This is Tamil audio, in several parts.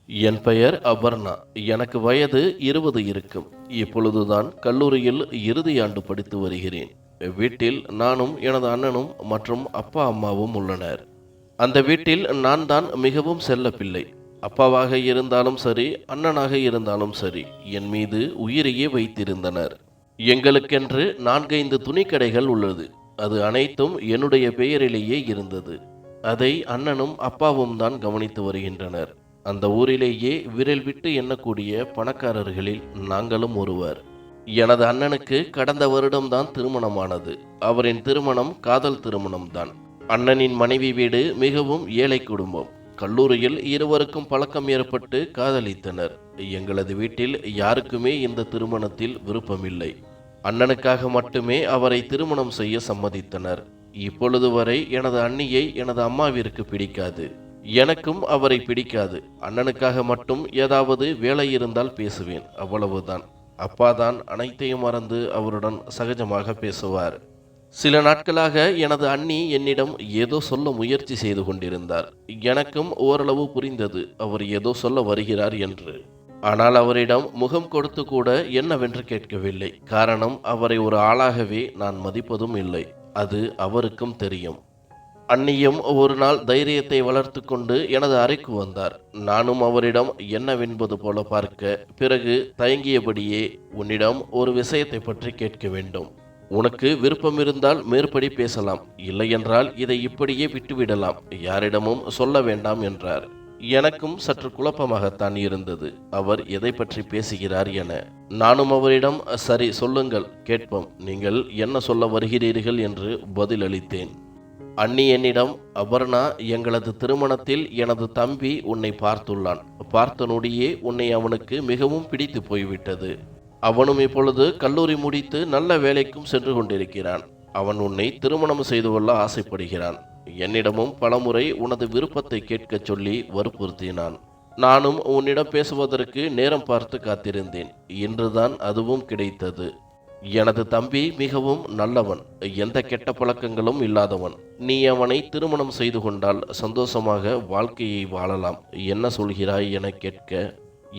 என் பெயர் அபர்ணா. எனக்கு வயது 20 இருக்கும். இப்பொழுதுதான் கல்லூரியில் இறுதி ஆண்டு படித்து வருகிறேன். வீட்டில் நானும் எனது அண்ணனும் மற்றும் அப்பா அம்மாவும் உள்ளனர். அந்த வீட்டில் நான் தான் மிகவும் செல்ல பிள்ளை. அப்பாவாக இருந்தாலும் சரி, அண்ணனாக இருந்தாலும் சரி, என் மீது உயிரையே வைத்திருந்தனர். எங்களுக்கென்று 4-5 துணிக்கடைகள் உள்ளது. அது அனைத்தும் என்னுடைய பெயரிலேயே இருந்தது. அதை அண்ணனும் அப்பாவும் தான் கவனித்து வருகின்றனர். அந்த ஊரிலேயே விரல் விட்டு எண்ணக்கூடிய பணக்காரர்களில் நாங்களும் ஒருவர். எனது அண்ணனுக்கு கடந்த வருடம்தான் திருமணமானது. அவரின் திருமணம் காதல் திருமணம்தான். அண்ணனின் மனைவி வீடு மிகவும் ஏழை குடும்பம். கல்லூரியில் இருவருக்கும் பழக்கம் ஏற்பட்டு காதலித்தனர். எங்களது வீட்டில் யாருக்குமே இந்த திருமணத்தில் விருப்பமில்லை. அண்ணனுக்காக மட்டுமே அவரை திருமணம் செய்ய சம்மதித்தனர். இப்பொழுது வரை எனது அண்ணியை எனது அம்மாவிற்கு பிடிக்காது. எனக்கும் அவரை பிடிக்காது. அண்ணனுக்காக மட்டும் ஏதாவது வேலை இருந்தால் பேசுவேன், அவ்வளவுதான். அப்பாதான் அனைத்தையும் மறந்து அவருடன் சகஜமாக பேசுவார். சில நாட்களாக எனது அண்ணி என்னிடம் ஏதோ சொல்ல முயற்சி செய்து கொண்டிருந்தார். எனக்கும் ஓரளவு புரிந்தது அவர் ஏதோ சொல்ல வருகிறார் என்று. ஆனால் அவரிடம் முகம் கொடுத்து கூட என்னவென்று கேட்கவில்லை. காரணம், அவரை ஒரு ஆளாகவே நான் மதிப்பதும் இல்லை. அது அவருக்கும் தெரியும். அன்னியும் ஒரு நாள் தைரியத்தை வளர்த்து கொண்டு எனது அறைக்கு வந்தார். நானும் அவரிடம் என்னவென்பது போல பார்க்க, பிறகு தயங்கியபடியே, உன்னிடம் ஒரு விஷயத்தை பற்றி கேட்க வேண்டும். உனக்கு விருப்பம் இருந்தால் மேற்படி பேசலாம், இல்லையென்றால் இதை இப்படியே விட்டுவிடலாம், யாரிடமும் சொல்ல வேண்டாம் என்றார். எனக்கும் சற்று குழப்பமாகத்தான் இருந்தது, அவர் எதை பற்றி பேசுகிறார் என. நானும் அவரிடம், சரி சொல்லுங்கள், கேட்போம், நீங்கள் என்ன சொல்ல வருகிறீர்கள் என்று பதிலளித்தேன். அண்ணி என்னிடம், அபர்ணா, எங்களது திருமணத்தில் எனது தம்பி உன்னை பார்த்துள்ளான். பார்த்த நொடியே உன்னை அவனுக்கு மிகவும் பிடித்து போய்விட்டது. அவனும் இப்பொழுது கல்லூரி முடித்து நல்ல வேலைக்கும் சென்று கொண்டிருக்கிறான். அவன் உன்னை திருமணம் செய்து கொள்ள ஆசைப்படுகிறான். என்னிடமும் பலமுறை உனது விருப்பத்தை கேட்கச் சொல்லி வற்புறுத்தினான். நானும் உன்னிடம் பேசுவதற்கு நேரம் பார்த்து காத்திருந்தேன். இன்றுதான் அதுவும் கிடைத்தது. எனது தம்பி மிகவும் நல்லவன், எந்த கெட்ட பழக்கங்களும் இல்லாதவன். நீ அவனை திருமணம் செய்து கொண்டால் சந்தோஷமாக வாழ்க்கையை வாழலாம். என்ன சொல்கிறாய் என கேட்க,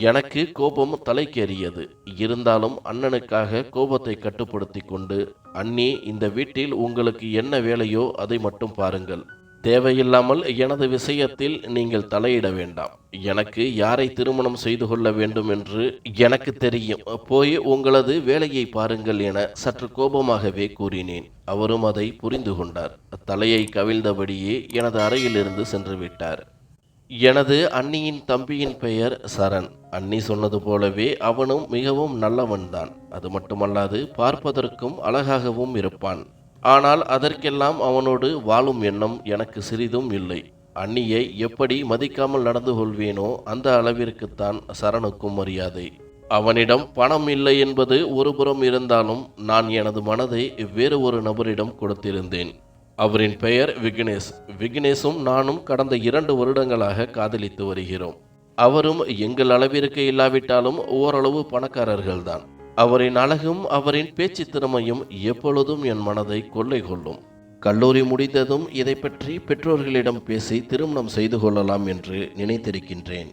எனக்கு கோபம் தலைக்கேறியது. இருந்தாலும் அண்ணனுக்காக கோபத்தை கட்டுப்படுத்தி கொண்டு, அண்ணி, இந்த வீட்டில் உங்களுக்கு என்ன வேலையோ அதை மட்டும் பாருங்கள். தேவையில்லாமல் எனது விஷயத்தில் நீங்கள் தலையிட வேண்டாம். எனக்கு யாரை திருமணம் செய்து கொள்ள வேண்டும் என்று எனக்கு தெரியும். போய் உங்களது வேலையை பாருங்கள் என சற்று கோபமாகவே கூறினேன். அவரும் அதை புரிந்து கொண்டார். தலையை கவிழ்ந்தபடியே எனது அறையிலிருந்து சென்று விட்டார். எனது அண்ணியின் தம்பியின் பெயர் சரண். அண்ணி சொன்னது போலவே அவனும் மிகவும் நல்லவன்தான். அது மட்டுமல்லாது பார்ப்பதற்கும் அழகாகவும் இருப்பான். ஆனால் அதற்கெல்லாம் அவனோடு வாழும் எண்ணம் எனக்கு சிறிதும் இல்லை. அண்ணியை எப்படி மதிக்காமல் நடந்து கொள்வேனோ அந்த அளவிற்குத்தான் சரணுக்கும் மரியாதை. அவனிடம் பணம் இல்லை என்பது ஒருபுறம் இருந்தாலும் நான் எனது மனதை வேறு ஒரு நபரிடம் கொடுத்திருந்தேன். அவரின் பெயர் விக்னேஷ். விக்னேஷும் நானும் கடந்த 2 வருடங்களாக காதலித்து வருகிறோம். அவரும் எங்கள் அளவிற்கு இல்லாவிட்டாலும் ஓரளவு பணக்காரர்கள்தான். அவரின் அழகும் அவரின் பேச்சு திறமையும் எப்பொழுதும் என் மனதை கொள்ளை கொள்ளும். கல்லூரி முடிந்ததும் இதை பற்றி பெற்றோர்களிடம் பேசி திருமணம் செய்து கொள்ளலாம் என்று நினைத்திருக்கின்றேன்.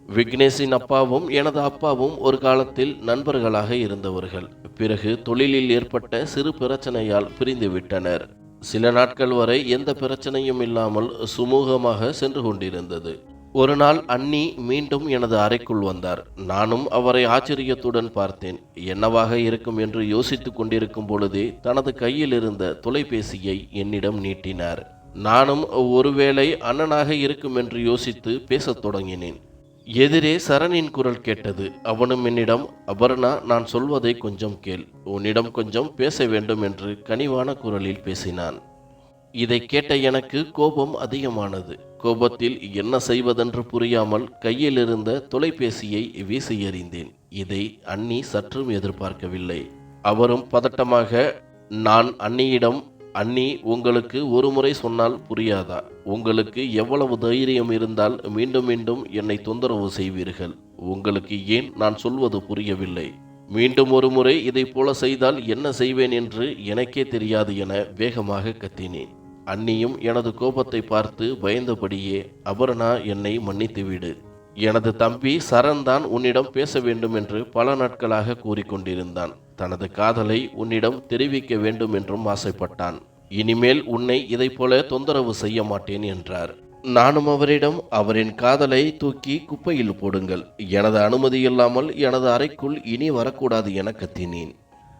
விக்னேஷின் அப்பாவும் எனது அப்பாவும் ஒரு காலத்தில் நண்பர்களாக இருந்தவர்கள். பிறகு தொழிலில் ஏற்பட்ட சிறு பிரச்சனையால் பிரிந்து விட்டனர். சில நாட்கள் வரை எந்த பிரச்சனையும் இல்லாமல் சுமூகமாக சென்று கொண்டிருந்தது. ஒரு நாள் அண்ணி மீண்டும் எனது அறைக்குள் வந்தார். நானும் அவரை ஆச்சரியத்துடன் பார்த்தேன். என்னவாக இருக்கும் என்று யோசித்துக் கொண்டிருக்கும் பொழுதே தனது கையில் இருந்த தொலைபேசியை என்னிடம் நீட்டினார். நானும் ஒருவேளை அண்ணனாக இருக்கும் என்று யோசித்து பேசத் தொடங்கினேன். எதிரே சரணின் குரல் கேட்டது. அவனும் என்னிடம், அபர்ணா, நான் சொல்வதை கொஞ்சம் கேள், உன்னிடம் கொஞ்சம் பேச வேண்டும் என்று கனிவான குரலில் பேசினான். இதை கேட்ட எனக்கு கோபம் அதிகமானது. கோபத்தில் என்ன செய்வதென்று புரியாமல் கையில் இருந்த தொலைபேசியை வீசி எறிந்தேன். இதை அண்ணி சற்றும் எதிர்பார்க்கவில்லை. அவரும் பதட்டமாக, நான் அண்ணியிடம், அண்ணி, உங்களுக்கு ஒரு முறை சொன்னால் புரியாதா? உங்களுக்கு எவ்வளவு தைரியம் இருந்தால் மீண்டும் மீண்டும் என்னை தொந்தரவு செய்வீர்கள்? உங்களுக்கு ஏன் நான் சொல்வது புரியவில்லை? மீண்டும் ஒரு முறை இதை போல செய்தால் என்ன செய்வேன் என்று எனக்கே தெரியாது என வேகமாக கத்தினேன். அண்ணியும் எனது கோபத்தை பார்த்து பயந்தபடியே, அபர்ணா, என்னை மன்னித்துவிடு. எனது தம்பி சரண் தான் உன்னிடம் பேச வேண்டும் என்று பல நாட்களாக கூறிக்கொண்டிருந்தான். தனது காதலை உன்னிடம் தெரிவிக்க வேண்டும் என்றும் ஆசைப்பட்டான். இனிமேல் உன்னை இதைப் போல தொந்தரவு செய்ய மாட்டேன் என்றார். நானும் அவரிடம், அவரின் காதலை தூக்கி குப்பையில் போடுங்கள், எனது அனுமதி இல்லாமல் எனது அறைக்குள் இனி வரக்கூடாது என கத்தினேன்.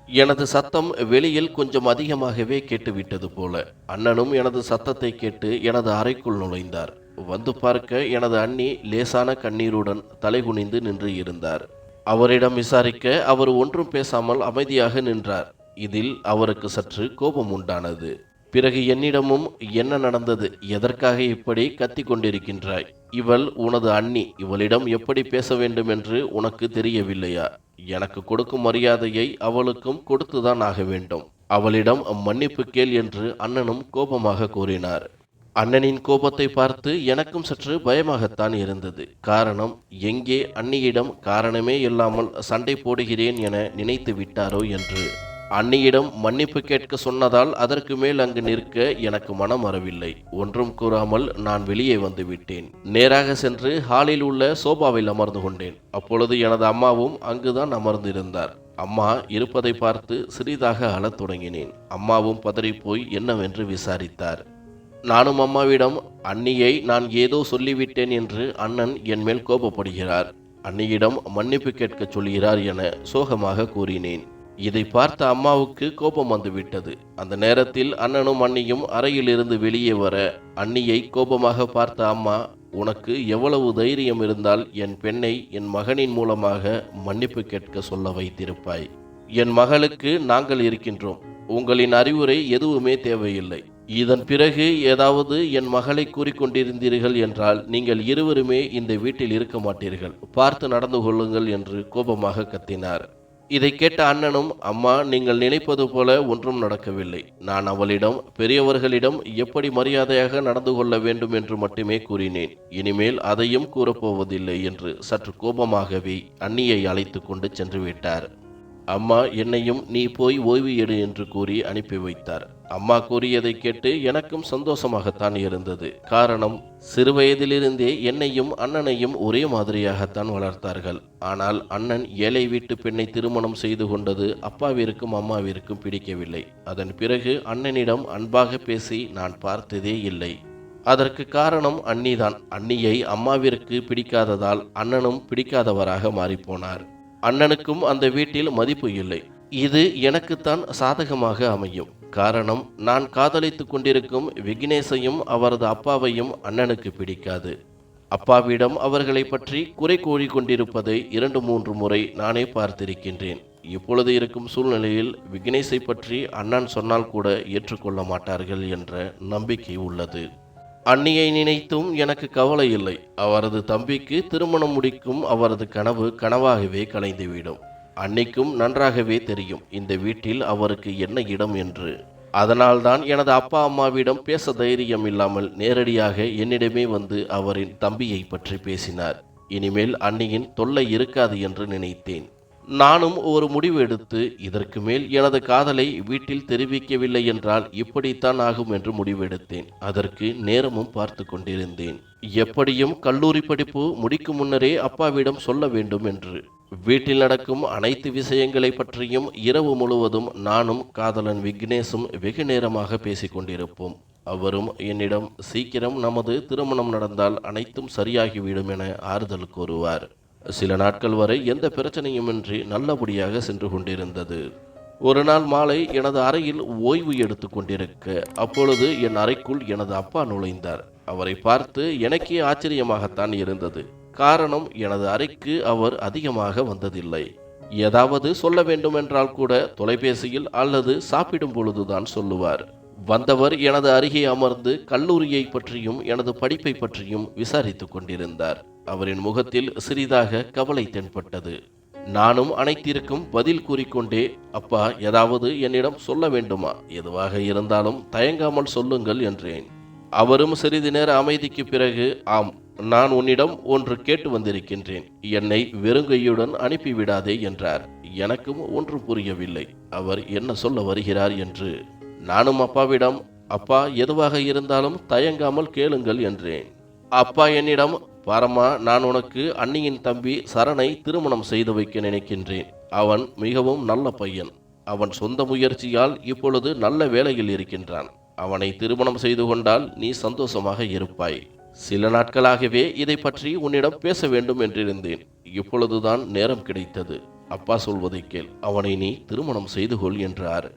எனது சத்தம் வெளியில் கொஞ்சம் அதிகமாகவே கேட்டுவிட்டது போல. அண்ணனும் எனது சத்தத்தை கேட்டு எனது அறைக்குள் நுழைந்தார். வந்து பார்க்க எனது அண்ணி லேசான கண்ணீருடன் தலைகுனிந்து நின்று இருந்தார். அவரிடம் விசாரிக்க அவர் ஒன்றும் பேசாமல் அமைதியாக நின்றார். இதில் அவருக்கு சற்று கோபம் உண்டானது. பிறகு என்னிடமும், என்ன நடந்தது, எதற்காக இப்படி கத்தி கொண்டிருக்கின்றாய்? இவள் உனது அண்ணி, இவளிடம் எப்படி பேச வேண்டும் என்று உனக்கு தெரியவில்லையா? எனக்கு கொடுக்கும் மரியாதையை அவளுக்கும் கொடுத்துதான் ஆக வேண்டும். அவளிடம் மன்னிப்பு கேள் என்று அண்ணனும் கோபமாக கூறினார். அண்ணனின் கோபத்தை பார்த்து எனக்கும் சற்று பயமாகத்தான் இருந்தது. காரணம், எங்கே அண்ணியிடம் காரணமே இல்லாமல் சண்டை போடுகிறேன் என நினைத்து விட்டாரோ என்று. அண்ணியிடம் மன்னிப்பு கேட்க சொன்னதால் அதற்கு மேல் அங்கு நிற்க எனக்கு மனம் வரவில்லை. ஒன்றும் கூறாமல் நான் வெளியே வந்து விட்டேன். நேராக சென்று ஹாலில் உள்ள சோபாவில் அமர்ந்து கொண்டேன். அப்பொழுது எனது அம்மாவும் அங்குதான் அமர்ந்திருந்தார். அம்மா இருப்பதை பார்த்து சிறிதாக அழத் தொடங்கினேன். அம்மாவும் பதறிப்போய் என்னவென்று விசாரித்தார். நானும் அம்மாவிடம், அண்ணியை நான் ஏதோ சொல்லிவிட்டேன் என்று அண்ணன் என் மேல் கோபப்படுகிறார், அண்ணியிடம் மன்னிப்பு கேட்க சொல்கிறார் என சோகமாக கூறினேன். இதை பார்த்த அம்மாவுக்கு கோபம் வந்துவிட்டது. அந்த நேரத்தில் அண்ணனும் அண்ணியும் அறையிலிருந்து வெளியே வர அண்ணியை கோபமாக பார்த்த அம்மா, உனக்கு எவ்வளவு தைரியம் இருந்தால் என் பெண்ணை என் மகனின் மூலமாக மன்னிப்பு கேட்க சொல்ல வைத்திருப்பாய்? என் மகளுக்கு நாங்கள் இருக்கின்றோம். உங்களின் அறிவுரை எதுவுமே தேவையில்லை. இதன் பிறகு ஏதாவது என் மகளை கூறிக்கொண்டிருந்தீர்கள் என்றால் நீங்கள் இருவருமே இந்த வீட்டில் இருக்க மாட்டீர்கள். பார்த்து நடந்து கொள்ளுங்கள் என்று கோபமாக கத்தினார். இதை கேட்ட அண்ணனும், அம்மா, நீங்கள் நினைப்பது போல ஒன்றும் நடக்கவில்லை. நான் அவளிடம், பெரியவர்களிடம் எப்படி மரியாதையாக நடந்து கொள்ள வேண்டும் என்று மட்டுமே கூறினேன். இனிமேல் அதையும் கூறப்போவதில்லை என்று சற்று கோபமாகவே அண்ணியை அழைத்து கொண்டு சென்று விட்டார். அம்மா என்னையும் நீ போய் ஓய்வு எடு என்று கூறி அனுப்பி வைத்தார். அம்மா கூறியதை கேட்டு எனக்கும் சந்தோஷமாகத்தான் இருந்தது. காரணம், சிறுவயதிலிருந்தே என்னையும் அண்ணனையும் ஒரே மாதிரியாகத்தான் வளர்த்தார்கள். ஆனால் அண்ணன் ஏழை வீட்டு பெண்ணை திருமணம் செய்து கொண்டது அப்பாவிற்கும் அம்மாவிற்கும் பிடிக்கவில்லை. அதன் பிறகு அண்ணனிடம் அன்பாக பேசி நான் பார்த்ததே இல்லை. அதற்கு காரணம் அண்ணிதான். அண்ணியை அம்மாவிற்கு பிடிக்காததால் அண்ணனும் பிடிக்காதவராக மாறிப்போனார். அண்ணனுக்கும் அந்த வீட்டில் மதிப்பு இல்லை. இது எனக்குத்தான் சாதகமாக அமையும். காரணம், நான் காதலித்து கொண்டிருக்கும் விக்னேஷையும் அவரது அப்பாவையும் அண்ணனுக்கு பிடிக்காது. அப்பாவிடம் அவர்களை பற்றி குறை கூறி கொண்டிருப்பதை 2-3 முறை நானே பார்த்திருக்கின்றேன். இப்பொழுது இருக்கும் சூழ்நிலையில் விக்னேஷை பற்றி அண்ணன் சொன்னால் கூட ஏற்றுக்கொள்ள மாட்டார்கள் என்ற நம்பிக்கை உள்ளது. அண்ணியை நினைத்தும் எனக்கு கவலை இல்லை. அவரது தம்பிக்கு திருமணம் முடிக்கும் அவரது கனவு கனவாகவே கலைந்துவிடும். அன்னிக்கும் நன்றாகவே தெரியும் இந்த வீட்டில் அவருக்கு என்ன இடம் என்று. அதனால்தான் எனது அப்பா அம்மாவிடம் பேச தைரியம் இல்லாமல் நேரடியாக என்னிடமே வந்து அவரின் தம்பியை பற்றி பேசினார். இனிமேல் அண்ணியின் தொல்லை இருக்காது என்று நினைத்தேன். நானும் ஒரு முடிவு எடுத்து, இதற்கு மேல் எனது காதலை வீட்டில் தெரிவிக்கவில்லை என்றால் இப்படித்தான் ஆகும் என்று முடிவெடுத்தேன். அதற்கு நேரமும் பார்த்து கொண்டிருந்தேன். எப்படியும் கல்லூரி படிப்பு முடிக்கும் முன்னரே அப்பாவிடம் சொல்ல வேண்டும் என்று. வீட்டில் நடக்கும் அனைத்து விஷயங்களை பற்றியும் இரவு முழுவதும் நானும் காதலன் விக்னேஷும் வெகு நேரமாக பேசிக்கொண்டிருப்போம். அவரும் என்னிடம் சீக்கிரம் நமது திருமணம் நடந்தால் அனைத்தும் சரியாகிவிடும் என ஆறுதல் கூறுவார். சில நாட்கள் வரை எந்த பிரச்சனையுமின்றி நல்லபடியாக சென்று கொண்டிருந்தது. ஒரு நாள் மாலை எனது அறையில் ஓய்வு எடுத்து கொண்டிருக்க அப்பொழுது என் அறைக்குள் எனது அப்பா நுழைந்தார். அவரை பார்த்து எனக்கே ஆச்சரியமாகத்தான் இருந்தது. காரணம், எனது அறைக்கு அவர் அதிகமாக வந்ததில்லை. ஏதாவது சொல்ல வேண்டுமென்றால் கூட தொலைபேசியில் அல்லது சாப்பிடும் பொழுதுதான் சொல்லுவார். வந்தவர் எனது அருகே அமர்ந்து கல்லூரியை பற்றியும் எனது படிப்பை பற்றியும் விசாரித்துக் கொண்டிருந்தார். அவரின் முகத்தில் சிறிதாக கவலை தென்பட்டது. நானும் அனைத்திற்கும் பதில் கூறிக்கொண்டே, அப்பா, ஏதாவது என்னிடம் சொல்ல வேண்டுமா? எதுவாக இருந்தாலும் தயங்காமல் சொல்லுங்கள் என்றேன். அவரும் சிறிது நேர அமைதிக்கு பிறகு, ஆம், நான் உன்னிடம் ஒன்று கேட்டு வந்திருக்கின்றேன். என்னை வெறுங்கையுடன் அனுப்பிவிடாதே என்றார். எனக்கும் ஒன்று புரியவில்லை. அவர் என்ன சொல்ல வருகிறார் என்று. நானும் அப்பாவிடம், அப்பா, எதுவாக இருந்தாலும் தயங்காமல் கேளுங்கள் என்றேன். அப்பா என்னிடம், பாரம்மா, நான் உனக்கு அண்ணியின் தம்பி சரணை திருமணம் செய்து வைக்க நினைக்கின்றேன். அவன் மிகவும் நல்ல பையன். அவன் சொந்த முயற்சியால் இப்பொழுது நல்ல வேலையில் இருக்கின்றான். அவனை திருமணம் செய்து கொண்டால் நீ சந்தோஷமாக இருப்பாய். சில நாட்களாகவே இதை பற்றி உன்னிடம் பேச வேண்டும் என்றிருந்தேன். இப்பொழுதுதான் நேரம் கிடைத்தது. அப்பா சொல்வதை கேள். அவனை நீ திருமணம் செய்து கொள் என்றார்.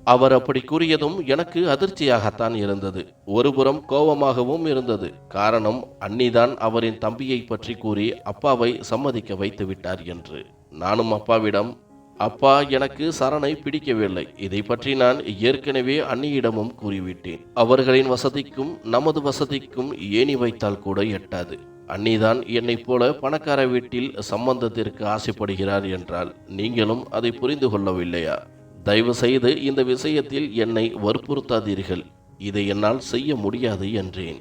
அவர் அப்படி கூறியதும் எனக்கு அதிர்ச்சியாகத்தான் இருந்தது. ஒருபுறம் கோபமாகவும் இருந்தது. காரணம், அண்ணிதான் அவரின் தம்பியை பற்றி கூறி அப்பாவை சம்மதிக்க வைத்து விட்டார் என்று. நானும் அப்பாவிடம், அப்பா, எனக்கு சரணை பிடிக்கவில்லை. இதை பற்றி நான் ஏற்கனவே அண்ணியிடமும் கூறிவிட்டேன். அவர்களின் வசதிக்கும் நமது வசதிக்கும் ஏணி வைத்தால் கூட எட்டாது. அண்ணிதான் என்னைப் போல பணக்கார வீட்டில் சம்பந்தத்திற்கு ஆசைப்படுகிறார் என்றால் நீங்களும் அதை புரிந்து கொள்ளவில்லையா? தயவு செய்து இந்த விஷயத்தில் என்னை வற்புறுத்தாதீர்கள். இதை என்னால் செய்ய முடியாது என்றேன்.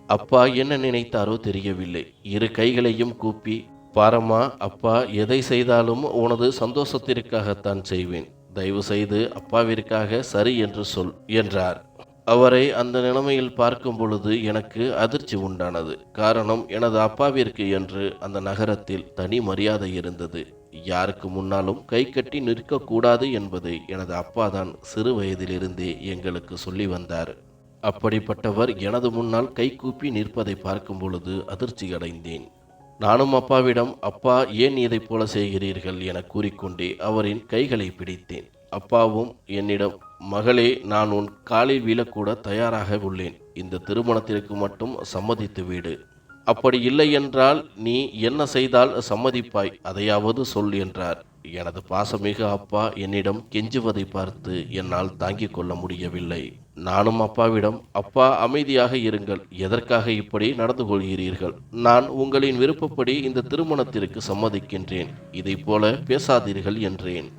அப்பா என்ன நினைத்தாரோ தெரியவில்லை. இரு கைகளையும் கூப்பி, பாரம்மா, அப்பா எதை செய்தாலும் உனது சந்தோஷத்திற்காகத்தான் செய்வேன். தயவு செய்து அப்பாவிற்காக சரி என்று சொல் என்றார். அவரை அந்த நிலைமையில் பார்க்கும் பொழுது எனக்கு அதிர்ச்சி உண்டானது. காரணம், எனது அப்பாவிற்கு என்று அந்த நகரத்தில் தனி மரியாதை இருந்தது. யாருக்கு முன்னாலும் கை கட்டி நிற்கக்கூடாது என்பதை எனது அப்பாதான் சிறு வயதிலிருந்தே எங்களுக்கு சொல்லி வந்தார். அப்படிப்பட்டவர் எனது முன்னால் கை கூப்பி நிற்பதை பார்க்கும் பொழுது அதிர்ச்சி அடைந்தேன். நானும் அப்பாவிடம், அப்பா, ஏன் இதை போல செய்கிறீர்கள் என கூறிக்கொண்டே அவரின் கைகளை பிடித்தேன். அப்பாவும் என்னிடம், மகளே, நான் உன் காலில் வீழக்கூட தயாராக உள்ளேன். இந்த திருமணத்திற்கு மட்டும் சம்மதித்து விடு. அப்படி இல்லை என்றால் நீ என்ன செய்தால் சம்மதிப்பாய், அதையாவது சொல் என்றார். எனது பாசமிகு அப்பா என்னிடம் கெஞ்சுவதை பார்த்து என்னால் தாங்கிக் கொள்ள முடியவில்லை. நானும் அப்பாவிடம், அப்பா, அமைதியாக இருங்கள். எதற்காக இப்படி நடந்து கொள்கிறீர்கள்? நான் உங்களின் விருப்பப்படி இந்த திருமணத்திற்கு சம்மதிக்கின்றேன். இதை போல பேசாதீர்கள் என்றேன்.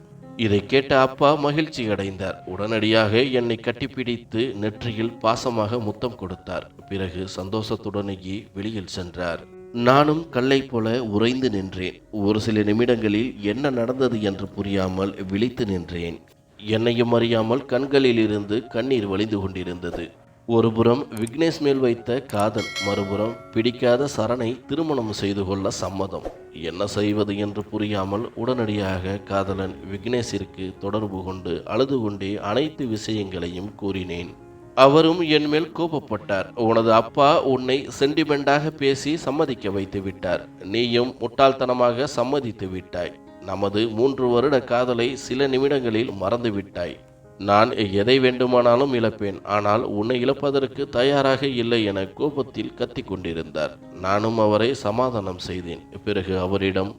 இதை கேட்ட அப்பா மகிழ்ச்சி அடைந்தார். உடனடியாக என்னை கட்டிப்பிடித்து நெற்றியில் பாசமாக முத்தம் கொடுத்தார். பிறகு சந்தோஷத்துடனேயே வெளியில் சென்றார். நானும் கல்லை போல உறைந்து நின்றேன். ஒரு சில நிமிடங்களில் என்ன நடந்தது என்று புரியாமல் விழித்து நின்றேன். என்னையும் அறியாமல் கண்களில் இருந்து கண்ணீர் வழிந்து கொண்டிருந்தது. ஒருபுறம் விக்னேஷ் மேல் வைத்த காதல், மறுபுறம் பிடிக்காத சரணை திருமணம் செய்து கொள்ள சம்மதம். என்ன செய்வது என்று புரியாமல் உடனடியாக காதலன் விக்னேஷிற்கு தொடர்பு கொண்டு அழுது கொண்டே அனைத்து விஷயங்களையும் கூறினேன். அவரும் என் மேல் கோபப்பட்டார். உனது அப்பா உன்னை சென்டிமெண்டாக பேசி சம்மதிக்க வைத்து விட்டார். நீயும் முட்டாள்தனமாக சம்மதித்து விட்டாய். நமது 3 வருட காதலை சில நிமிடங்களில் மறந்து விட்டாய். நான் எதை வேண்டுமானாலும் இழப்பேன், ஆனால் உன்னை இழப்பதற்கு தயாராக இல்லை என கோபத்தில் கத்தி கொண்டிருந்தார். நானும் அவரை சமாதானம் செய்தேன். பிறகு அவரிடம்,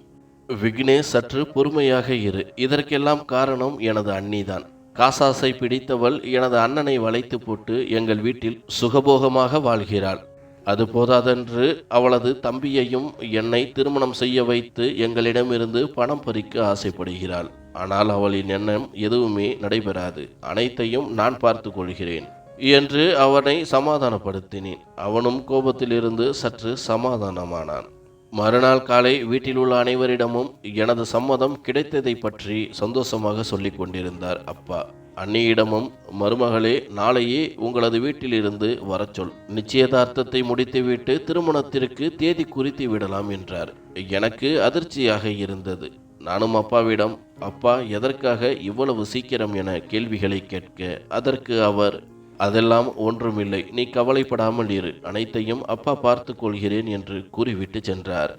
விக்னேஷ், சற்று பொறுமையாக இரு. இதற்கெல்லாம் காரணம் எனது அண்ணிதான். காசாசை பிடித்தவள் எனது அண்ணனை வளைத்து போட்டு எங்கள் வீட்டில் சுகபோகமாக வாழ்கிறாள். அது போதாதென்று அவளது தம்பியையும் என்னை திருமணம் செய்ய வைத்து எங்களிடமிருந்து பணம் பறிக்க ஆசைப்படுகிறாள். ஆனால் அவளின் எண்ணம் எதுவுமே நடைபெறாது. அனைத்தையும் நான் பார்த்து கொள்கிறேன் என்று அவனை சமாதானப்படுத்தினேன். அவனும் கோபத்திலிருந்து சற்று சமாதானமானான். மறுநாள் காலை வீட்டில் உள்ள அனைவரிடமும் எனது சம்மதம் கிடைத்ததை பற்றி சந்தோஷமாக சொல்லிக் கொண்டிருந்தார் அப்பா. அண்ணியிடமும், மருமகளே, நாளையே உங்களது வீட்டிலிருந்து வரச்சொல். நிச்சயதார்த்தத்தை முடித்துவிட்டு திருமணத்திற்கு தேதி குறித்து விடலாம் என்றார். எனக்கு அதிர்ச்சியாக இருந்தது. நானும் அப்பாவிடம், அப்பா, எதற்காக இவ்வளவு சீக்கிரம் என கேள்விகளை கேட்க, அதற்கு அவர், அதெல்லாம் ஒன்றுமில்லை, நீ கவலைப்படாமல் இரு, அனைத்தையும் அப்பா பார்த்து கொள்கிறேன் என்று கூறிவிட்டு சென்றார்.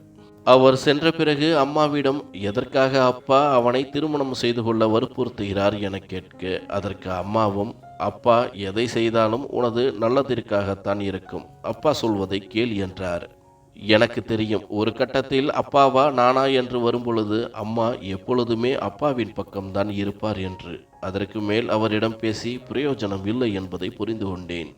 அவர் சென்ற பிறகு அம்மாவிடம், எதற்காக அப்பா அவனை திருமணம் செய்து கொள்ள வற்புறுத்துகிறார் என கேட்க, அதற்கு அம்மாவும், அப்பா எதை செய்தாலும் உனது நல்லதிற்காகத்தான் இருக்கும். அப்பா சொல்வதை கேள் என்றார். எனக்கு தெரியும், ஒரு கட்டத்தில் அப்பாவா நானா என்று வரும்பொழுது அம்மா எப்பொழுதுமே அப்பாவின் பக்கம்தான் இருப்பார் என்று. அதற்கு மேல் அவரிடம் பேசி பிரயோஜனம் இல்லை என்பதை புரிந்து கொண்டேன்.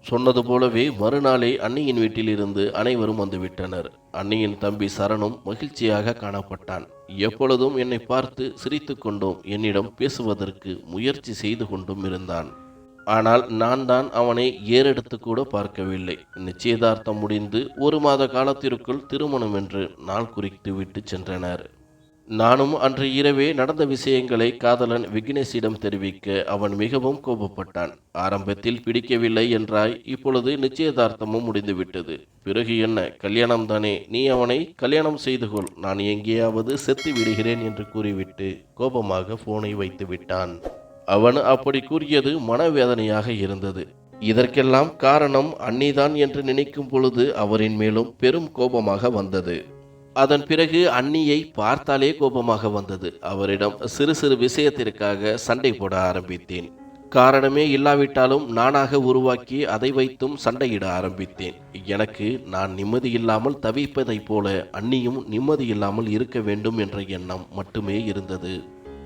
சொன்னது போலவே மறுநாளே அண்ணியின் வீட்டிலிருந்து அனைவரும் வந்துவிட்டனர். அண்ணியின் தம்பி சரணும் மகிழ்ச்சியாக காணப்பட்டான். எப்பொழுதும் என்னை பார்த்து சிரித்து கொண்டும் என்னிடம் பேசுவதற்கு முயற்சி செய்து கொண்டும் இருந்தான். ஆனால் நான் தான் அவனை ஏறெடுத்து கூட பார்க்கவில்லை. நிச்சயதார்த்தம் முடிந்து 1 மாத காலத்திற்குள் திருமணம் என்று நாள் குறித்து விட்டு சென்றனர். நானும் அன்று இரவே நடந்த விஷயங்களை காதலன் விக்னேஷிடம் தெரிவிக்க அவன் மிகவும் கோபப்பட்டான். ஆரம்பத்தில் பிடிக்கவில்லை என்றாய், இப்பொழுது நிச்சயதார்த்தமும் முடிந்துவிட்டது. பிறகு என்ன, கல்யாணம் தானே? நீ அவனை கல்யாணம் செய்து கொள், நான் எங்கேயாவது செத்து விடுகிறேன் என்று கூறிவிட்டு கோபமாக போனை வைத்து விட்டான். அவன் அப்படி கூறியது மனவேதனையாக இருந்தது. இதற்கெல்லாம் காரணம் அண்ணிதான் என்று நினைக்கும் பொழுது அவரின் மேலும் பெரும் கோபமாக வந்தது. அதன் பிறகு அண்ணியை பார்த்தாலே கோபமாக வந்தது. அவரிடம் சிறு சிறு விஷயத்திற்காக சண்டை போட ஆரம்பித்தேன். காரணமே இல்லாவிட்டாலும் நானாக உருவாக்கி அதை வைத்தும் சண்டையிட ஆரம்பித்தேன். எனக்கு நான் நிம்மதியில்லாமல் தவிப்பதைப் போல அண்ணியும் நிம்மதியில்லாமல் இருக்க வேண்டும் என்ற எண்ணம் மட்டுமே இருந்தது.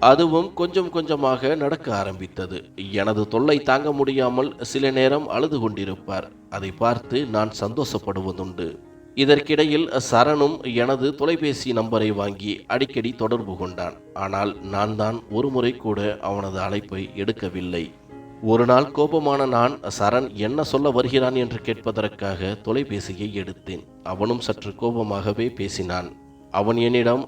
அதுவும் கொஞ்சம் கொஞ்சமாக நடக்க ஆரம்பித்தது. எனது தொல்லை தாங்க முடியாமல் சில நேரம் அழுது கொண்டிருப்பார். அதை பார்த்து நான் சந்தோஷப்படுவதுண்டு. இதற்கிடையில் சரணும் எனது தொலைபேசி நம்பரை வாங்கி அடிக்கடி தொடர்பு கொண்டான். ஆனால் நான் தான் ஒரு முறை கூட அவனது அழைப்பை எடுக்கவில்லை. ஒரு நாள் கோபமான நான் சரண் என்ன சொல்ல வருகிறான் என்று கேட்பதற்காக தொலைபேசியை எடுத்தேன். அவனும் சற்று கோபமாகவே பேசினான். அவன் என்னிடம்,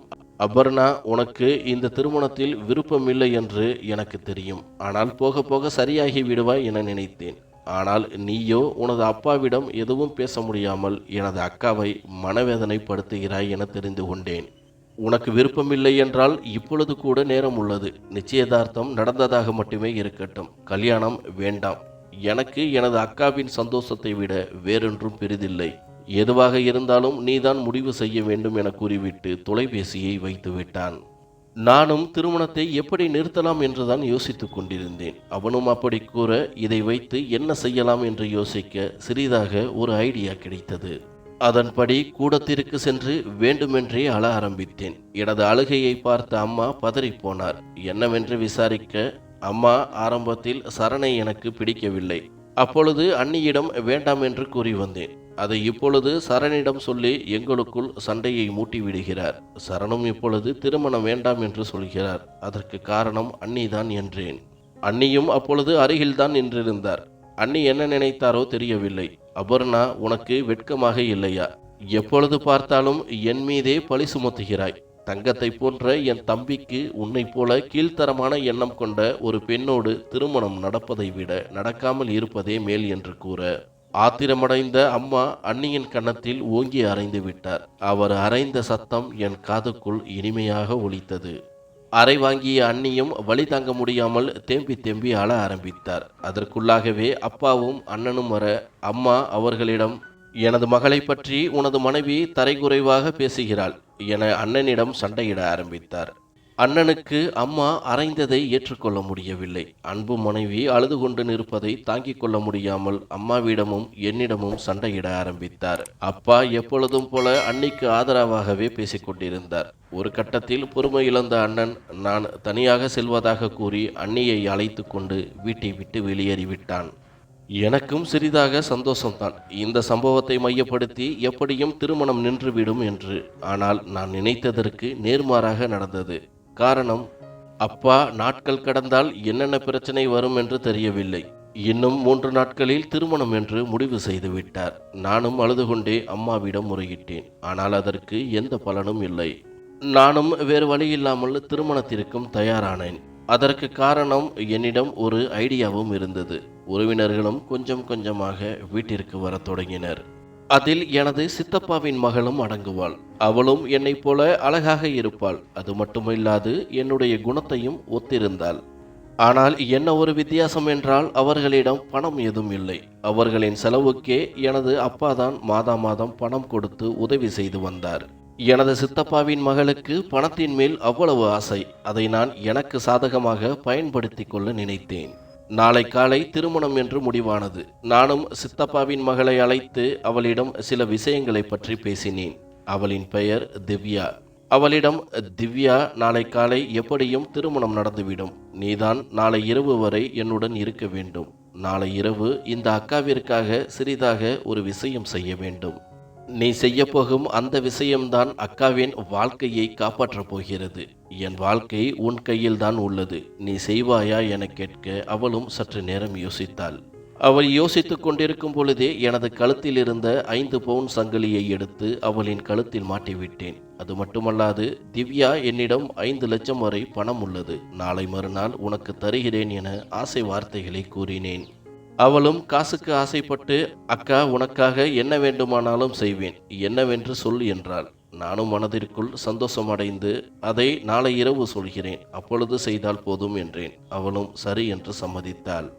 அபர்ணா, உனக்கு இந்த திருமணத்தில் விருப்பமில்லை என்று எனக்கு தெரியும். ஆனால் போக போக சரியாகி விடுவாய் என நினைத்தேன். ஆனால் நீயோ உனது அப்பாவிடம் எதுவும் பேச முடியாமல் எனது அக்காவை மனவேதனைப்படுத்துகிறாய் என தெரிந்து கொண்டேன். உனக்கு விருப்பமில்லை என்றால் இப்பொழுது கூட நேரம் உள்ளது. நிச்சயதார்த்தம் நடந்ததாக மட்டுமே இருக்கட்டும், கல்யாணம் வேண்டாம். எனக்கு எனது அக்காவின் சந்தோஷத்தை விட வேறொன்றும் பெரிதில்லை. எதுவாக இருந்தாலும் நீதான் முடிவு செய்ய வேண்டும் என கூறிவிட்டு தொலைபேசியை வைத்து விட்டான். நானும் திருமணத்தை எப்படி நிறுத்தலாம் என்றுதான் யோசித்துக் கொண்டிருந்தேன். அவனும் அப்படி கூற இதை வைத்து என்ன செய்யலாம் என்று யோசிக்க சிறிதாக ஒரு ஐடியா கிடைத்தது. அதன்படி கூடத்திற்கு சென்று வேண்டுமென்றே அழ ஆரம்பித்தேன். எனது அழுகையை பார்த்த அம்மா பதறிப்போனார். என்னவென்று விசாரிக்க, அம்மா, ஆரம்பத்தில் சரணை எனக்கு பிடிக்கவில்லை. அப்பொழுது அண்ணியிடம் வேண்டாம் என்று கூறி வந்தேன். அதை இப்பொழுது சரணிடம் சொல்லி எங்களுக்குள் சண்டையை மூட்டி விடுகிறார். சரணும் இப்பொழுது திருமணம் வேண்டாம் என்று சொல்கிறார். அதற்கு காரணம் அண்ணிதான் என்றேன். அண்ணியும் அப்பொழுது அருகில்தான் நின்றிருந்தார். அண்ணி என்ன நினைத்தாரோ தெரியவில்லை. அபர்ணா, உனக்கு வெட்கமாக இல்லையா? எப்பொழுது பார்த்தாலும் என் மீதே பழி சுமத்துகிறாய். தங்கத்தை போன்ற என் தம்பிக்கு உன்னை போல கீழ்த்தரமான எண்ணம் கொண்ட ஒரு பெண்ணோடு திருமணம் நடப்பதை விட நடக்காமல் இருப்பதே மேல் என்று கூற, ஆத்திரமடைந்த அம்மா அண்ணியின் கன்னத்தில் ஓங்கி அறைந்து விட்டார். அவர் அறைந்த சத்தம் என் காதுக்குள் இனிமையாக ஒலித்தது. அறை வாங்கிய அண்ணியும் வலி தாங்க முடியாமல் தேம்பி தேம்பி அழ ஆரம்பித்தார். அதற்குள்ளாகவே அப்பாவும் அண்ணனும் வர, அம்மா அவர்களிடம், எனது மகளை பற்றி உனது மனைவி தரைக்குறைவாக பேசுகிறாள் என அண்ணனிடம் சண்டையிட ஆரம்பித்தார். அண்ணனுக்கு அம்மா அறைந்ததை ஏற்றுக்கொள்ள முடியவில்லை. அன்பு மனைவி அழுது கொண்டு நிற்பதை தாங்கிக் கொள்ள முடியாமல் அம்மாவிடமும் என்னிடமும் சண்டையிட ஆரம்பித்தார். அப்பா எப்பொழுதும் போல அன்னிக்கு ஆதரவாகவே பேசிக்கொண்டிருந்தார். ஒரு கட்டத்தில் பொறுமை இழந்த அண்ணன் நான் தனியாக செல்வதாக கூறி அண்ணியை அழைத்து கொண்டு வீட்டை விட்டு வெளியேறிவிட்டான். எனக்கும் சிறிதாக சந்தோஷம்தான், இந்த சம்பவத்தை மையப்படுத்தி எப்படியும் திருமணம் நின்றுவிடும் என்று. ஆனால் நான் நினைத்ததற்கு நேர்மாறாக நடந்தது. காரணம், அப்பா நாட்கள் கடந்தால் என்னென்ன பிரச்சனை வரும் என்று தெரியவில்லை. இன்னும் 3 நாட்களில் திருமணம் என்று முடிவு செய்து விட்டார். நானும் அழுது கொண்டே அம்மாவிடம் முறையிட்டேன். ஆனால் அதற்கு எந்த பலனும் இல்லை. நானும் வேறு வழியில்லாமல் திருமணத்திற்கும் தயாரானேன். அதற்கு காரணம், என்னிடம் ஒரு ஐடியாவும் இருந்தது. உறவினர்களும் கொஞ்சம் கொஞ்சமாக வீட்டிற்கு வரத் தொடங்கினர். அதில் எனது சித்தப்பாவின் மகளும் அடங்குவாள். அவளும் என்னைப் போல அழகாக இருப்பாள். அது மட்டுமில்லாது என்னுடைய குணத்தையும் ஒத்திருந்தாள். ஆனால் என்ன ஒரு வித்தியாசம் என்றால், அவர்களிடம் பணம் எதுவும் இல்லை. அவர்களின் செலவுக்கே எனது அப்பாதான் மாதா மாதம் பணம் கொடுத்து உதவி செய்து வந்தார். எனது சித்தப்பாவின் மகளுக்கு பணத்தின் மேல் அவ்வளவு ஆசை. அதை நான் எனக்கு சாதகமாக பயன்படுத்தி கொள்ள நினைத்தேன். நாளை காலை திருமணம் என்று முடிவானது. நானும் சித்தப்பாவின் மகளை அழைத்து அவளிடம் சில விஷயங்களை பற்றி பேசினேன். அவளின் பெயர் திவ்யா. அவளிடம், திவ்யா, நாளை காலை எப்படியும் திருமணம் நடந்துவிடும். நீதான் நாளை இரவு வரை என்னுடன் இருக்க வேண்டும். நாளை இரவு இந்த அக்காவிற்காக சிறிதாக ஒரு விஷயம் செய்ய வேண்டும். நீ செய்யப்போகும் அந்த விஷயம்தான் அக்காவின் வாழ்க்கையை காப்பாற்றப் போகிறது. என் வாழ்க்கை உன் கையில்தான் உள்ளது. நீ செய்வாயா என கேட்க அவளும் சற்று நேரம் யோசித்தாள். அவள் யோசித்துக் கொண்டிருக்கும் பொழுதே எனது கழுத்தில் இருந்த 5 பவுன் சங்கிலியை எடுத்து அவளின் கழுத்தில் மாட்டிவிட்டேன். அது மட்டுமல்லாது, திவ்யா என்னிடம் 5 லட்சம் வரை பணம் உள்ளது, நாளை மறுநாள் உனக்கு தருகிறேன் என ஆசை வார்த்தைகளை கூறினேன். அவளும் காசுக்கு ஆசைப்பட்டு, அக்கா, உனக்காக என்ன வேண்டுமானாலும் செய்வேன், என்னவென்று சொல் என்றாள். நானும் மனதிற்குள் சந்தோஷமடைந்து, அதை நாளை இரவு சொல்கிறேன், அப்பொழுது செய்தால் போதும் என்றேன். அவளும் சரி என்று சம்மதித்தாள்.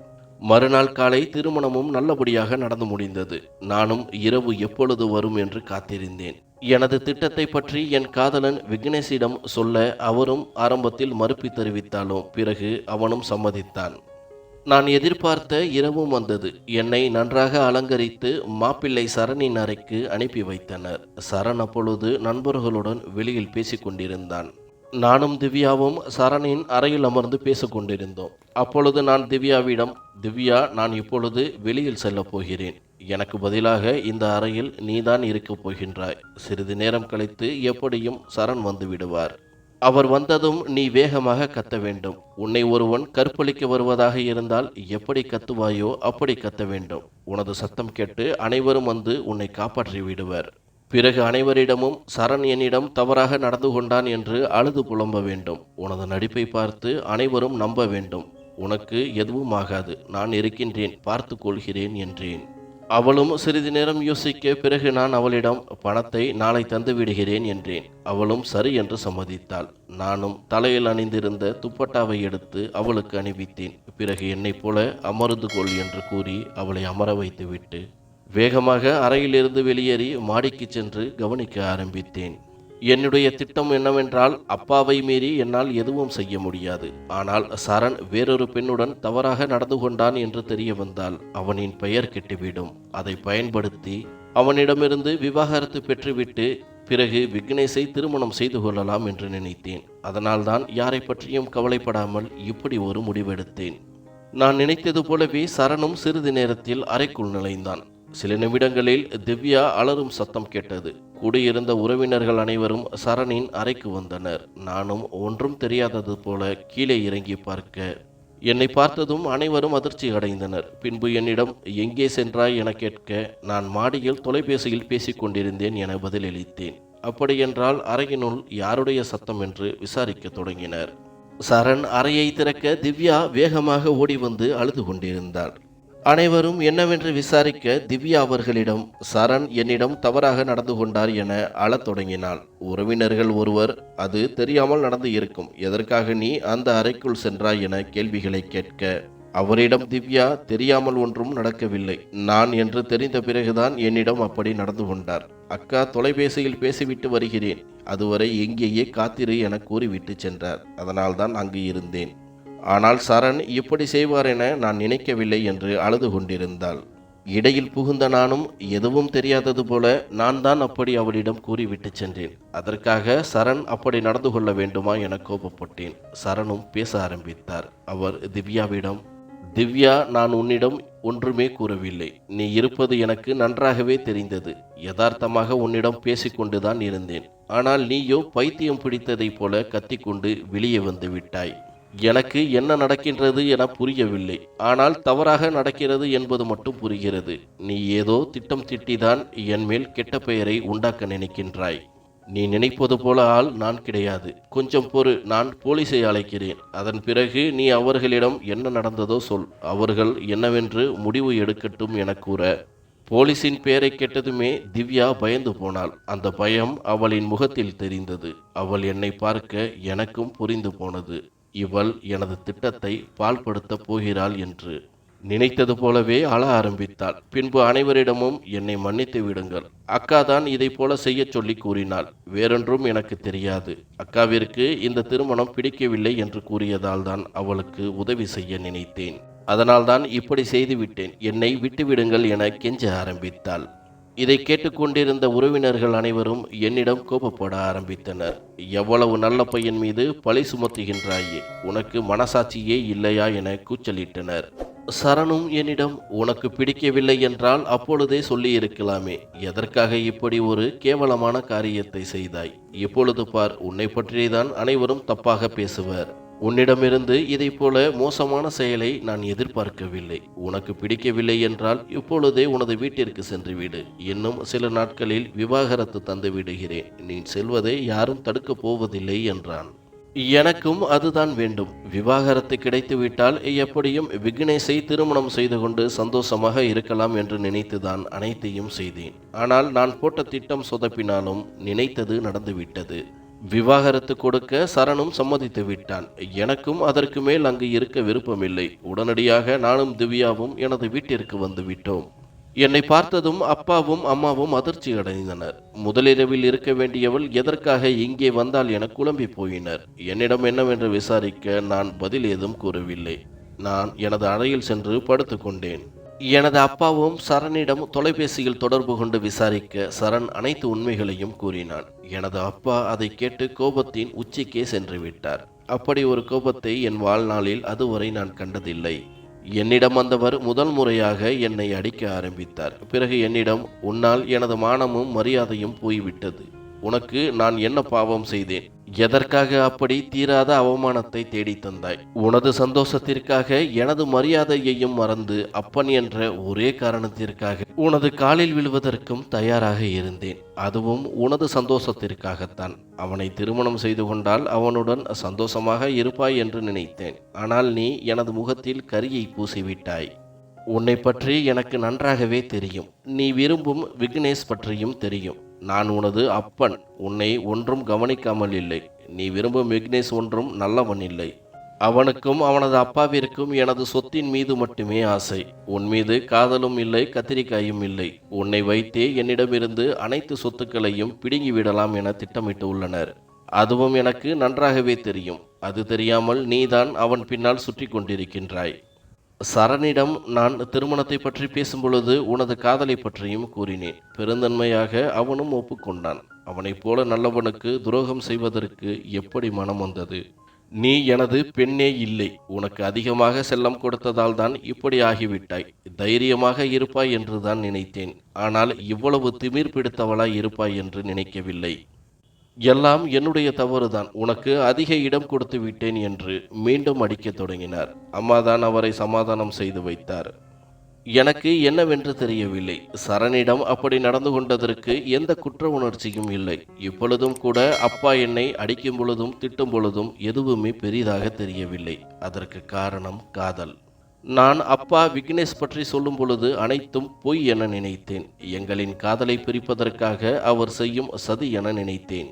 மறுநாள் காலை திருமணமும் நல்லபடியாக நடந்து முடிந்தது. நானும் இரவு எப்பொழுது வரும் என்று காத்திருந்தேன். எனது திட்டத்தை பற்றி என் காதலன் விக்னேஷிடம் சொல்ல அவரும் ஆரம்பத்தில் மறுப்பு தெரிவித்தாலும் பிறகு அவனும் சம்மதித்தான். நான் எதிர்பார்த்த இரவும் வந்தது. என்னை நன்றாக அலங்கரித்து மாப்பிள்ளை சரணின் அறைக்கு அனுப்பி வைத்தனர். சரண் அப்பொழுது நண்பர்களுடன் வெளியில் பேசிக் கொண்டிருந்தான். நானும் திவ்யாவும் சரணின் அறையில் அமர்ந்து பேசிக் கொண்டிருந்தோம். அப்பொழுது நான் திவ்யாவிடம், திவ்யா, நான் இப்பொழுது வெளியில் செல்லப் போகிறேன். எனக்கு பதிலாக இந்த அறையில் நீதான் இருக்கப் போகின்றாய். சிறிது நேரம் கழித்து எப்படியும் சரண் வந்து விடுவார். அவர் வந்ததும் நீ வேகமாக கத்த வேண்டும். உன்னை ஒருவன் கற்பழிக்க வருவதாக இருந்தால் எப்படி கத்துவாயோ அப்படி கத்த வேண்டும். உனது சத்தம் கேட்டு அனைவரும் வந்து உன்னை காப்பாற்றி விடுவர். பிறகு அனைவரிடமும் சரண் என்னிடம் தவறாக நடந்து கொண்டான் என்று அழுது புலம்ப வேண்டும். உனது நடிப்பை பார்த்து அனைவரும் நம்ப வேண்டும். உனக்கு எதுவும் ஆகாது, நான் இருக்கின்றேன், பார்த்து கொள்கிறேன் என்றேன். அவளும் சிறிது நேரம் யோசிக்க பிறகு நான் அவளிடம் பணத்தை நாளை தந்து விடுகிறேன் என்றேன். அவளும் சரி என்று சம்மதித்தாள். நானும் தலையில் அணிந்திருந்த துப்பட்டாவை எடுத்து அவளுக்கு அணிவித்தேன். பிறகு என்னைப் போல அமர்ந்து கொள் என்று கூறி அவளை அமர வைத்துவிட்டு வேகமாக அறையிலிருந்து வெளியேறி மாடிக்கு சென்று கவனிக்க ஆரம்பித்தேன். என்னுடைய திட்டம் என்னவென்றால், அப்பாவை மீறி என்னால் எதுவும் செய்ய முடியாது. ஆனால் சரண் வேறொரு பெண்ணுடன் தவறாக நடந்து கொண்டான் என்று தெரிய வந்தால் அவனின் பெயர் கெட்டுவிடும். அதை பயன்படுத்தி அவனிடமிருந்து விவாகரத்து பெற்றுவிட்டு பிறகு விக்னேஷை திருமணம் செய்து கொள்ளலாம் என்று நினைத்தேன். அதனால்தான் யாரை பற்றியும் கவலைப்படாமல் இப்படி ஒரு முடிவெடுத்தேன். நான் நினைத்தது போலவே சரணும் சிறிது நேரத்தில் அறைக்குள் நுழைந்தான். சில நிமிடங்களில் திவ்யா அலறும் சத்தம் கேட்டது. கூடியிருந்த உறவினர்கள் அனைவரும் சரணின் அறைக்கு வந்தனர். நானும் ஒன்றும் தெரியாதது போல கீழே இறங்கி பார்க்க, என்னை பார்த்ததும் அனைவரும் அதிர்ச்சி அடைந்தனர். பின்பு என்னிடம் எங்கே சென்றாய் என கேட்க, நான் மாடியில் தொலைபேசியில் பேசிக் கொண்டிருந்தேன் என பதிலளித்தேன். அப்படியென்றால் அறையினுள் யாருடைய சத்தம் என்று விசாரிக்க தொடங்கினர். சரண் அறையை திறக்க திவ்யா வேகமாக ஓடி வந்து அழுது கொண்டிருந்தாள். அனைவரும் என்னவென்று விசாரிக்க திவ்யா அவர்களிடம் சரண் என்னிடம் தவறாக நடந்து கொண்டார் என அழத் தொடங்கினாள். உறவினர்கள் ஒருவர், அது தெரியாமல் நடந்து இருக்கும், எதற்காக நீ அந்த அறைக்குள் சென்றாய் என கேள்விகளை கேட்க, அவரிடம் திவ்யா, தெரியாமல் ஒன்றும் நடக்கவில்லை, நான் என்று தெரிந்த பிறகுதான் என்னிடம் அப்படி நடந்து கொண்டார். அக்கா, தொலைபேசியில் பேசிவிட்டு வருகிறேன், அதுவரை எங்கேயே காத்திரு என கூறிவிட்டு சென்றார். அதனால்தான் அங்கு இருந்தேன். ஆனால் சரண் இப்படி செய்வார் என நான் நினைக்கவில்லை என்று அழுது கொண்டிருந்தாள். இடையில் புகுந்த நானும் எதுவும் தெரியாதது போல நான் தான் அப்படி அவளிடம் கூறிவிட்டு சென்றேன். அதற்காக சரண் அப்படி நடந்து கொள்ள வேண்டுமா என கோபப்பட்டேன். சரணும் பேச ஆரம்பித்தார். அவர் திவ்யாவிடம், திவ்யா, நான் உன்னிடம் ஒன்றுமே கூறவில்லை. நீ இருப்பது எனக்கு நன்றாகவே தெரிந்தது. யதார்த்தமாக உன்னிடம் பேசிக்கொண்டுதான் இருந்தேன். ஆனால் நீயோ பைத்தியம் பிடித்ததை போல கத்திக்கொண்டு வெளியே வந்து விட்டாய். எனக்கு என்ன நடக்கின்றது என புரியவில்லை. ஆனால் தவறாக நடக்கிறது என்பது மட்டும் புரிகிறது. நீ ஏதோ திட்டம் திட்டிதான் என் மேல் கெட்ட பெயரை உண்டாக்க நினைக்கின்றாய். நீ நினைப்பது போல ஆள் நான் கிடையாது. கொஞ்சம் பொறு, நான் போலீஸை அழைக்கிறேன். அதன் பிறகு நீ அவர்களிடம் என்ன நடந்ததோ சொல். அவர்கள் என்னவென்று முடிவு எடுக்கட்டும் என கூற, போலீஸின் பெயரை கேட்டதுமே திவ்யா பயந்து போனாள். அந்த பயம் அவளின் முகத்தில் தெரிந்தது. அவள் என்னை பார்க்க எனக்கும் புரிந்து போனது. இவள் எனது திட்டத்தை பாழ்படுத்தப் போகிறாள் என்று. நினைத்தது போலவே அழ ஆரம்பித்தாள். பின்பு அனைவரிடமும் என்னை மன்னித்து விடுங்கள், அக்கா தான் இதை போல செய்ய சொல்லி கூறினாள், வேறொன்றும் எனக்கு தெரியாது. அக்காவிற்கு இந்த திருமணம் பிடிக்கவில்லை என்று கூறியதால் தான் அவளுக்கு உதவி செய்ய நினைத்தேன். அதனால்தான் இப்படி செய்துவிட்டேன், என்னை விட்டுவிடுங்கள் என கெஞ்ச ஆரம்பித்தாள். இதை கேட்டுக்கொண்டிருந்த உறவினர்கள் அனைவரும் என்னிடம் கோபப்பட ஆரம்பித்தனர். எவ்வளவு நல்ல பையன் மீது பழி சுமத்துகின்றாயே, உனக்கு மனசாட்சியே இல்லையா என கூச்சலிட்டனர். சரணும் என்னிடம், உனக்கு பிடிக்கவில்லை என்றால் அப்பொழுதே சொல்லி இருக்கலாமே, எதற்காக இப்படி ஒரு கேவலமான காரியத்தை செய்தாய்? இப்பொழுது பார், உன்னை பற்றிதான் அனைவரும் தப்பாக பேசுவர். உன்னிடமிருந்து இதைப் போல மோசமான செயலை நான் எதிர்பார்க்கவில்லை. உனக்கு பிடிக்கவில்லை என்றால் இப்பொழுதே உனது வீட்டிற்கு சென்று விடு. இன்னும் சில நாட்களில் விவாகரத்து தந்து விடுகிறேன். நீ செல்வதை யாரும் தடுக்கப் போவதில்லை என்றான். எனக்கும் அதுதான் வேண்டும். விவாகரத்து கிடைத்துவிட்டால் எப்படியும் விக்னேஷை திருமணம் செய்து கொண்டு சந்தோஷமாக இருக்கலாம் என்று நினைத்துதான் அனைத்தையும் செய்தேன். ஆனால் நான் போட்ட திட்டம் சொதப்பினாலும் நினைத்தது நடந்துவிட்டது. விவாகரத்து கொடுக்க சரணும் சம்மதித்து விட்டான். எனக்கும் அதற்கு மேல் அங்கு இருக்க விருப்பமில்லை. உடனடியாக நானும் திவ்யாவும் எனது வீட்டிற்கு வந்து விட்டோம். என்னை பார்த்ததும் அப்பாவும் அம்மாவும் அதிர்ச்சி அடைந்தனர். முதலிரவில் இருக்க வேண்டியவள் எதற்காக இங்கே வந்தால் என குழம்பி போயினர். என்னிடம் என்னவென்று விசாரிக்க நான் பதில் ஏதும் கூறவில்லை. நான் எனது அறையில் சென்று படுத்துக்கொண்டேன். எனது அப்பாவும் சரணிடம் தொலைபேசியில் தொடர்பு கொண்டு விசாரிக்க சரண் அனைத்து உண்மைகளையும் கூறினான். எனது அப்பா அதை கேட்டு கோபத்தின் உச்சிக்கே சென்று விட்டார். அப்படி ஒரு கோபத்தை என் வாழ்நாளில் அதுவரை நான் கண்டதில்லை. என்னிடம் வந்தவர் முதல் முறையாக என்னை அடிக்க ஆரம்பித்தார். பிறகு என்னிடம், உன்னால் எனது மானமும் மரியாதையும் போய்விட்டது. உனக்கு நான் என்ன பாவம் செய்தேன்? எதற்காக அப்படி தீராத அவமானத்தை தேடி தந்தாய்? உனது சந்தோஷத்திற்காக எனது மரியாதையையும் மறந்து அப்பன் என்ற ஒரே காரணத்திற்காக உனது காலில் விழுவதற்கும் தயாராக இருந்தேன். அதுவும் உனது சந்தோஷத்திற்காகத்தான். அவனை திருமணம் செய்து கொண்டால் அவனுடன் சந்தோஷமாக இருப்பாய் என்று நினைத்தேன். ஆனால் நீ எனது முகத்தில் கரியை பூசிவிட்டாய். உன்னை பற்றி எனக்கு நன்றாகவே தெரியும். நீ விரும்பும் விக்னேஷ் பற்றியும் தெரியும். நான் உனது அப்பன். உன்னை ஒன்றும் கவனிக்காமல் இல்லை. நீ விரும்பும் விக்னேஷ் ஒன்றும் நல்லவன் இல்லை. அவனுக்கும் அவனது அப்பாவிற்கும் எனது சொத்தின் மீது மட்டுமே ஆசை. உன் மீது காதலும் இல்லை, கத்திரிக்காயும் இல்லை. உன்னை வைத்தே என்னிடமிருந்து அனைத்து சொத்துக்களையும் பிடுங்கிவிடலாம் என திட்டமிட்டு உள்ளனர். அதுவும் எனக்கு நன்றாகவே தெரியும். அது தெரியாமல் நீதான் அவன் பின்னால் சுற்றி கொண்டிருக்கின்றாய். சரணிடம் நான் திருமணத்தை பற்றி பேசும்பொழுது உனது காதலை பற்றியும் கூறினேன். பெருந்தன்மையாக அவனும் ஒப்புக்கொண்டான். அவனைப் போல நல்லவனுக்கு துரோகம் செய்வதற்கு எப்படி மனம் வந்தது? நீ எனது பெண்ணே இல்லை. உனக்கு அதிகமாக செல்லம் கொடுத்ததால் தான் இப்படி ஆகிவிட்டாய். தைரியமாக இருப்பாய் என்று தான் நினைத்தேன். ஆனால் இவ்வளவு திமிர் பிடித்தவளாய் இருப்பாய் என்று நினைக்கவில்லை. எல்லாம் என்னுடைய தவறுதான். உனக்கு அதிக இடம் கொடுத்து விட்டேன் என்று மீண்டும் அடிக்கத் தொடங்கினார். அம்மாதான் அவரை சமாதானம் செய்து வைத்தார். எனக்கு என்னவென்று தெரியவில்லை. சரணிடம் அப்படி நடந்து கொண்டதற்கு எந்த குற்ற உணர்ச்சியும் இல்லை. இப்பொழுதும் கூட அப்பா என்னை அடிக்கும் பொழுதும் திட்டும் பொழுதும் எதுவுமே பெரிதாக தெரியவில்லை. அதற்கு காரணம் காதல். நான் அப்பா விக்னேஷ் பற்றி சொல்லும் பொழுது அனைத்தும் பொய் என நினைத்தேன். எங்களின் காதலை பிரிப்பதற்காக அவர் செய்யும் சதி என நினைத்தேன்.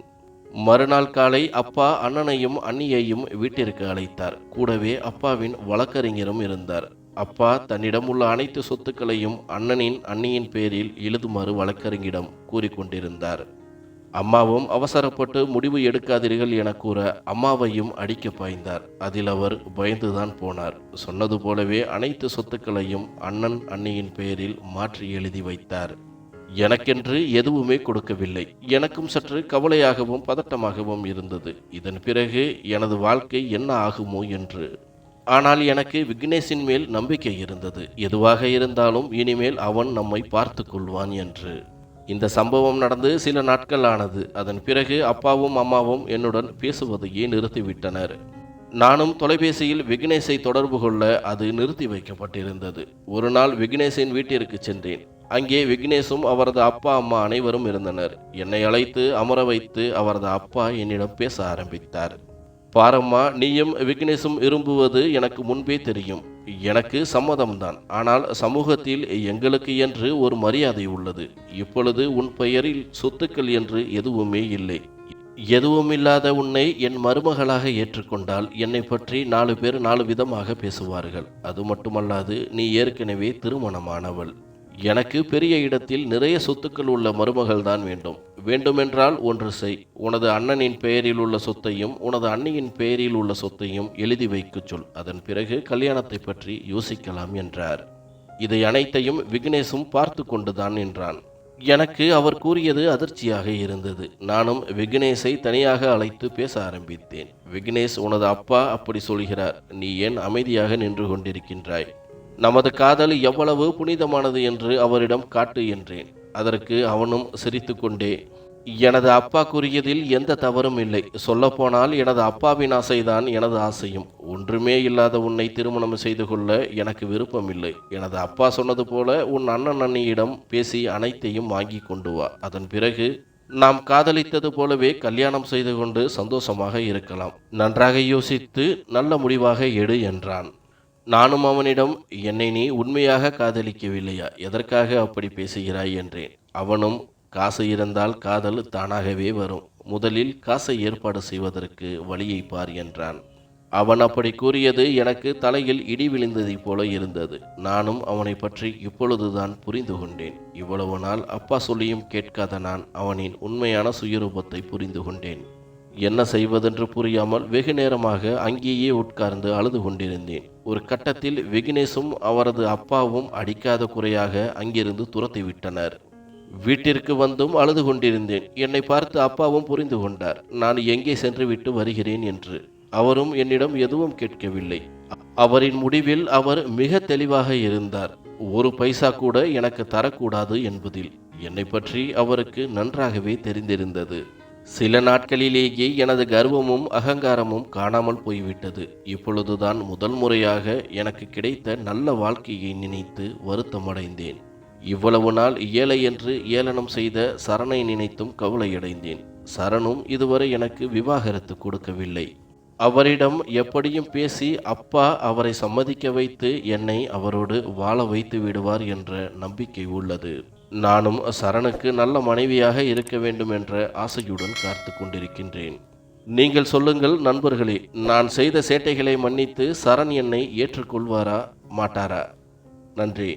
மறுநாள் காலை அப்பா அண்ணனையும் அண்ணியையும் வீட்டிற்கு அழைத்தார். கூடவே அப்பாவின் வழக்கறிஞரும் இருந்தார். அப்பா தன்னிடம் உள்ள அனைத்து சொத்துக்களையும் அண்ணனின் அண்ணியின் பேரில் எழுதுமாறு வழக்கறிஞரிடம் கூறிக்கொண்டிருந்தார். அம்மாவும் அவசரப்பட்டு முடிவு எடுக்காதீர்கள் என கூற அம்மாவையும் அடிக்க பாய்ந்தார். அதில் அவர் பயந்துதான் போனார். சொன்னது போலவே அனைத்து சொத்துக்களையும் அண்ணன் அண்ணியின் பெயரில் மாற்றி எழுதி வைத்தார். எனக்கென்று எதுவுமே கொடுக்கவில்லை. எனக்கும் சற்று கவலையாகவும் பதட்டமாகவும் இருந்தது. இதன் பிறகு எனது வாழ்க்கை என்ன ஆகுமோ என்று. ஆனால் எனக்கு விக்னேஷின் மேல் நம்பிக்கை இருந்தது. எதுவாக இருந்தாலும் இனிமேல் அவன் நம்மை பார்த்து கொள்வான் என்று. இந்த சம்பவம் நடந்து சில நாட்கள் ஆனது. அதன் பிறகு அப்பாவும் அம்மாவும் என்னுடன் பேசுவதையே நிறுத்திவிட்டனர். நானும் தொலைபேசியில் விக்னேஷை தொடர்பு கொள்ள அது நிறுத்தி வைக்கப்பட்டிருந்தது. ஒரு நாள் விக்னேஷின் வீட்டிற்கு சென்றேன். அங்கே விக்னேஷும் அவரது அப்பா அம்மா அனைவரும் இருந்தனர். என்னை அழைத்து அமர வைத்து அவரது அப்பா என்னிடம் பேச ஆரம்பித்தார். பாரம்மா, நீயும் விக்னேஷும் விரும்புவது எனக்கு முன்பே தெரியும். எனக்கு சம்மதம்தான். ஆனால் சமூகத்தில் எங்களுக்கு என்று ஒரு மரியாதை உள்ளது. இப்பொழுது உன் பெயரில் சொத்துக்கள் என்று எதுவுமே இல்லை. எதுவுமில்லாத உன்னை என் மருமகளாக ஏற்றுக்கொண்டால் என்னை பற்றி 4 பேர் 4 விதமாக பேசுவார்கள். அது மட்டுமல்லாது நீ ஏற்கனவே திருமணமானவள். எனக்கு பெரிய இடத்தில் நிறைய சொத்துக்கள் உள்ள மருமகள் தான் வேண்டும். வேண்டுமென்றால் ஒன்று செய். உனது அண்ணனின் பெயரில் உள்ள சொத்தையும் உனது அண்ணியின் பெயரில் உள்ள சொத்தையும் எழுதி வைக்கச் சொல். அதன் பிறகு கல்யாணத்தை பற்றி யோசிக்கலாம் என்றார். இதை அனைத்தையும் விக்னேஷும் பார்த்து கொண்டுதான் என்றான். எனக்கு அவர் கூறியது அதிர்ச்சியாக இருந்தது. நானும் விக்னேஷை தனியாக அழைத்து பேச ஆரம்பித்தேன். விக்னேஷ், உனது அப்பா அப்படி சொல்கிறார். நீ ஏன் அமைதியாக நின்று கொண்டிருக்கின்றாய்? நமது காதல் எவ்வளவு புனிதமானது என்று அவரிடம் காட்டு என்றேன். அதற்கு அவனும் சிரித்து கொண்டே, எனது அப்பா கூறியதில் எந்த தவறும் இல்லை. சொல்லப்போனால் எனது அப்பாவின் ஆசைதான் எனது ஆசையும். ஒன்றுமே இல்லாத உன்னை திருமணம் செய்து கொள்ள எனக்கு விருப்பமில்லை. எனது அப்பா சொன்னது போல உன் அண்ணன் அண்ணியிடம் பேசி அனைத்தையும் வாங்கி கொண்டு வா. அதன் பிறகு நாம் காதலித்தது போலவே கல்யாணம் செய்து கொண்டு சந்தோஷமாக இருக்கலாம். நன்றாக யோசித்து நல்ல முடிவாக எடு என்றான். நானும் அவனிடம், என்னை நீ உண்மையாக காதலிக்கவில்லையா? எதற்காக அப்படி பேசுகிறாய் என்றேன். அவனும், காசு இருந்தால் காதல் தானாகவே வரும். முதலில் காசை ஏற்பாடு செய்வதற்கு வழியை பார் என்றான். அவன் அப்படி கூறியது எனக்கு தலையில் இடி விழுந்ததைப் போல இருந்தது. நானும் அவனை பற்றி இப்பொழுதுதான் புரிந்து கொண்டேன். இவ்வளவு நாள் அப்பா சொல்லியும் கேட்காத நான் அவனின் உண்மையான சுயரூபத்தை புரிந்து கொண்டேன். என்ன செய்வதென்று புரியாமல் வெகு நேரமாக அங்கேயே உட்கார்ந்து அழுது கொண்டிருந்தேன். ஒரு கட்டத்தில் விக்னேஷும் அவரது அப்பாவும் அடிக்காத குறையாக அங்கிருந்து துரத்திவிட்டனர். வீட்டிற்கு வந்தும் அழுது கொண்டிருந்தேன். என்னை பார்த்து அப்பாவும் புரிந்து கொண்டார் நான் எங்கே சென்று விட்டு வருகிறேன் என்று. அவரும் என்னிடம் எதுவும் கேட்கவில்லை. அவரின் முடிவில் அவர் மிக தெளிவாக இருந்தார். ஒரு பைசா கூட எனக்கு தரக்கூடாது என்பதில். என்னை பற்றி அவருக்கு நன்றாகவே தெரிந்திருந்தது. சில நாட்களிலேயே எனது கர்வமும் அகங்காரமும் காணாமல் போய்விட்டது. இப்பொழுதுதான் முதல் முறையாக எனக்கு கிடைத்த நல்ல வாழ்க்கையை நினைத்து வருத்தமடைந்தேன். இவ்வளவு நாள் ஏழை என்று ஏளனம் செய்த சரணை நினைத்தும் கவலையடைந்தேன். சரணும் இதுவரை எனக்கு விவாகரத்து கொடுக்கவில்லை. அவரிடம் எப்படியும் பேசி அப்பா அவரை சம்மதிக்க வைத்து என்னை அவரோடு வாழ வைத்து விடுவார் என்ற நம்பிக்கை உள்ளது. நானும் சரணுக்கு நல்ல மனைவியாக இருக்க வேண்டும் என்ற ஆசையுடன் காத்து கொண்டிருக்கின்றேன். நீங்கள் சொல்லுங்கள் நண்பர்களே, நான் செய்த சேட்டைகளை மன்னித்து சரண் என்னை ஏற்றுக்கொள்வாரா மாட்டாரா? நன்றி.